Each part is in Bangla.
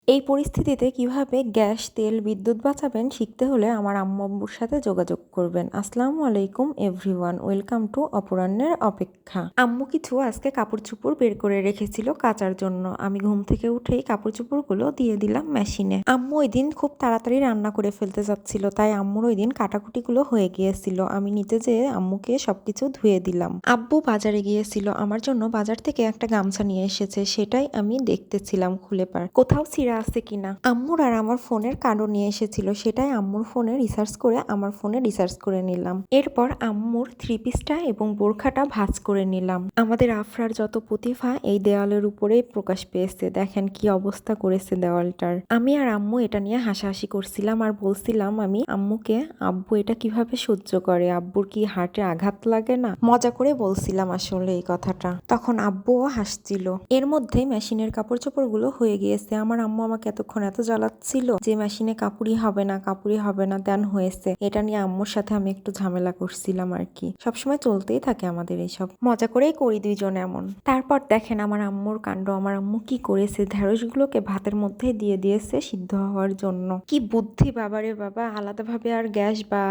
এই পরিস্থিতিতে কিভাবে গ্যাস, তেল, বিদ্যুৎ বাঁচাবেন শিখতে হলে আমার আম্মু আব্বুর সাথে যোগাযোগ করবেন। আসসালামু আলাইকুম এভরিওয়ান, ওয়েলকাম টু অপরাহ্নের অপেক্ষা। আম্মু কিছু আজকে কাপড় চোপড় বের করে রেখেছিল কাচার জন্য। আমি ঘুম থেকে উঠেই কাপড় চোপড়গুলো দিয়ে দিলাম মেশিনে। আম্মু ওই দিন খুব তাড়াতাড়ি রান্না করে ফেলতে যাচ্ছিল, তাই আম্মুর ওই দিন কাটাকুটিগুলো হয়ে গিয়েছিল। আমি নিচে যেয়ে আম্মুকে সবকিছু ধুয়ে দিলাম। আব্বু বাজারে গিয়েছিল, আমার জন্য বাজার থেকে একটা গামছা নিয়ে এসেছে, সেটাই আমি দেখতেছিলাম খুলে কোথাও ছিঁড়া আছে কিনা। আম্মুর আর আমার ফোনের কার্ডও নিয়ে এসেছিল, সেটাই আম্মুর ফোনে রিসার্চ করে আমার ফোনে রিসার্চ করে নিলাম। এরপর আম্মুর থ্রি পিসটা এবং বোরখাটা ভাঁজ করে নিলাম। আমাদের আফরার যত প্রতিভা এই দেওয়ালের উপরে প্রকাশ পেয়েছে, দেখেন কি অবস্থা করেছে দেওয়ালটার। আমি আর আম্মু এটা নিয়ে হাসাহাসি করছিলাম আর বলছিলাম আমি আম্মুকে, আব্বু এটা কিভাবে সহ্য করে, আব্বুর কি হার্টে আঘাত লাগে না, মজা করে বলছিলাম আসলে এই কথাটা। তখন আব্বুও হাসছিল। এর মধ্যেই মেশিনের কাপড় চোপড়গুলো হয়ে গিয়েছে। আমার আম্মু আমাকে এতক্ষণ এত জ্বালাচ্ছিল যে মেশিনে কাপড়ই হবে না, কাপড়ই হবে না, দেন হয়েছে। এটা নিয়ে আম্মুর সাথে আমি একটু ঝামেলা করছিলাম আর কি। সবসময় চলতেই থাকে আমাদের এইসব, মজা করেই করি দুইজন এমন। তারপর দেখেন আমার আম্মুর কাণ্ড। আমার আম্মু কি করেছে, ঢেঁড়সগুলোকে ভাতের মধ্যে দিয়ে দিয়েছে সিদ্ধ হওয়ার জন্য। কি বুদ্ধি বাবারে বাবা, আলাদাভাবে আর গ্যাস বা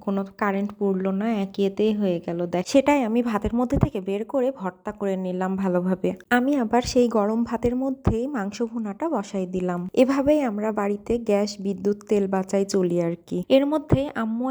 কোনো কারেন্ট পড়লো না, একইতেই হয়ে গেল। দেখ, সেটাই আমি ভাতের মধ্যে থেকে বের করে ভর্তা করে নিলাম ভালোভাবে। আমি আবার সেই গরম ভাতের মধ্যেই মাংস ভুনাটা বসাই দিলাম। এভাবেই আমরা বাড়িতে গ্যাস, বিদ্যুৎ, তেল বাঁচাই চলি আর কি। এর মধ্যে আম্মু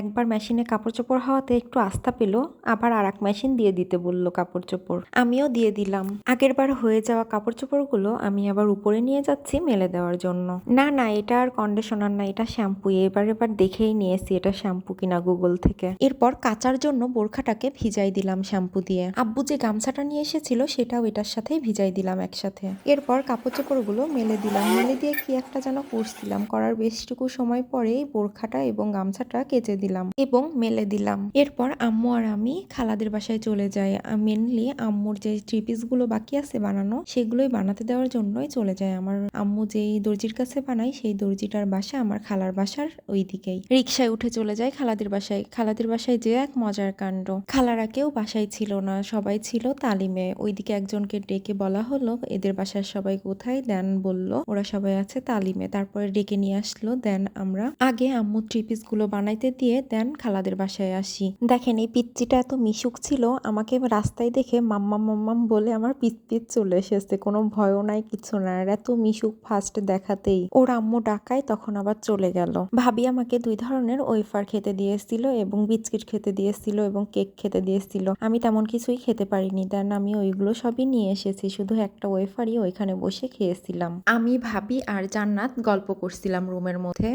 একবার মেশিনে কাপড় চোপড় হওয়াতে একটু আস্থা পেল, আবার আর এক মেশিন দিয়ে দিতে বললো কাপড় চোপড়। আমিও দিয়ে দিলাম। আগের বার হয়ে যাওয়া কাপড় চোপড়গুলো আমি আবার উপরে নিয়ে যাচ্ছি মেলে দেওয়ার জন্য। না না, এটা আর কন্ডিশনার না, এটা শ্যাম্পু। এবার দেখেই নিয়েছি এটা শ্যাম্পু কিনা গুগল থেকে। এরপর কাচার জন্য বোরখাটাকে ভিজাই দিলাম শ্যাম্পু দিয়ে। আব্বু যে গামছাটা নিয়ে এসেছিল সেটাও এটার সাথেই ভিজাই দিলাম একসাথে। এরপর কাপড় চোপড়গুলো মেলে দিলাম। মেলে দিয়ে কি একটা যেন করছিলাম, করার বেশটুকু সময় পরেই বোরখাটা এবং গামছাটা কেচে দিলাম এবং মেলে দিলাম। এরপর আম্মু আর আমি খালাদের বাসায় চলে যাই। মেনলি আম্মুর যে থ্রি পিসগুলো বাকি আছে বানানো, সেগুলোই বানাতে দেওয়ার জন্যই চলে যায়। আমার আম্মু যেই দর্জির কাছে বানাই সেই দর্জিটার বাসা আমার খালার বাসার ওই দিকেই। রিক্সায় উঠে চলে যায় খালাদের বাসায়। খালাদের বাসায় যে এক মজার কাণ্ড, খালারা কেউ বাসায় ছিল না, সবাই ছিল তালিমে। ওইদিকে একজনকে ডেকে বলা হলো এদের বাসার সবাই কোথায়, দেন বলল ওরা সবাই আছে তালিমে। তারপরে ডেকে নিয়ে আসলো, দেন আমরা আগে আম্মু থ্রি পিস গুলো বানাইতে দিয়ে দেন খালাদের বাসায় আসি। দেখেন এই পিচ্চিটা এত মিশুক ছিল, আমাকে রাস্তায় দেখে মাম্মাম মাম্মাম বলে আমার পিচ পিচ চলে এসেছে, কোনো ভয়ও নাই কিছু না। আর এত মিশুক ফার্স্ট দেখাতেই ওর আম্মু ডাকায় তখন আবার চলে গেল। ভাবি আমাকে দুই ধরনের ওয়েফার খেতে দিয়েছিল এবং বিস্কিট খেতে দিয়েছিল এবং কেক খেতে দিয়েছিল। আমি তেমন কিছুই খেতে পারিনি, দেন আমি ওইগুলো সবই নিয়ে এসেছি, শুধু একটা ওয়েফারই ওইখানে বসে খেয়েছিলাম। আমি, ভাবি আর জান্নাত গল্প করছিলাম রুমের মধ্যে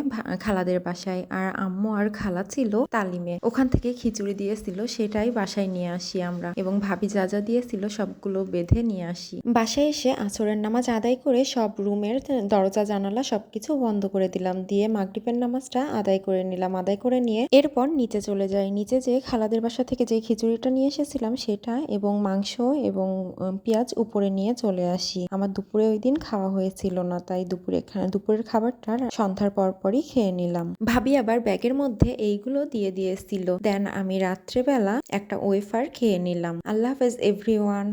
খালাদের বাসায়। আর আম্মু আর খালা ছিল তালিমে, ওখান থেকে খিচুড়ি দিয়েছিল, সেটাই বাসায় নিয়ে আসি আমরা এবং ভাবি যা যা দিয়েছিল সবগুলো বেঁধে নিয়ে আসি। বাসায় এসে আসরের নামাজ আদায় করে সব রুমের দরজা জানালা সবকিছু বন্ধ করে দিলাম, দিয়ে মাগরিবের নামাজটা আদায় করে নিলাম। আদায় করে নিয়ে এরপর নিচে চলে যাই। নিচে যে খালাদের বাসা থেকে যে খিচুড়িটা নিয়ে এসেছিলাম সেটা এবং মাংস এবং পেঁয়াজ উপরে নিয়ে চলে আসি। আমার দুপুরে ওই দিন খাওয়া হয়েছিল না, তাই দুপুরের খাবারটা সন্ধ্যার পরপরই খেয়ে নিলাম। ভাবি আবার ব্যাগের মধ্যে এইগুলো দিয়ে দিয়েছিল, দেন আমি রাত্রেবেলা একটা ওয়েফার খেয়ে নিলাম। আল্লাহ হাফেজ এভরিওয়ান।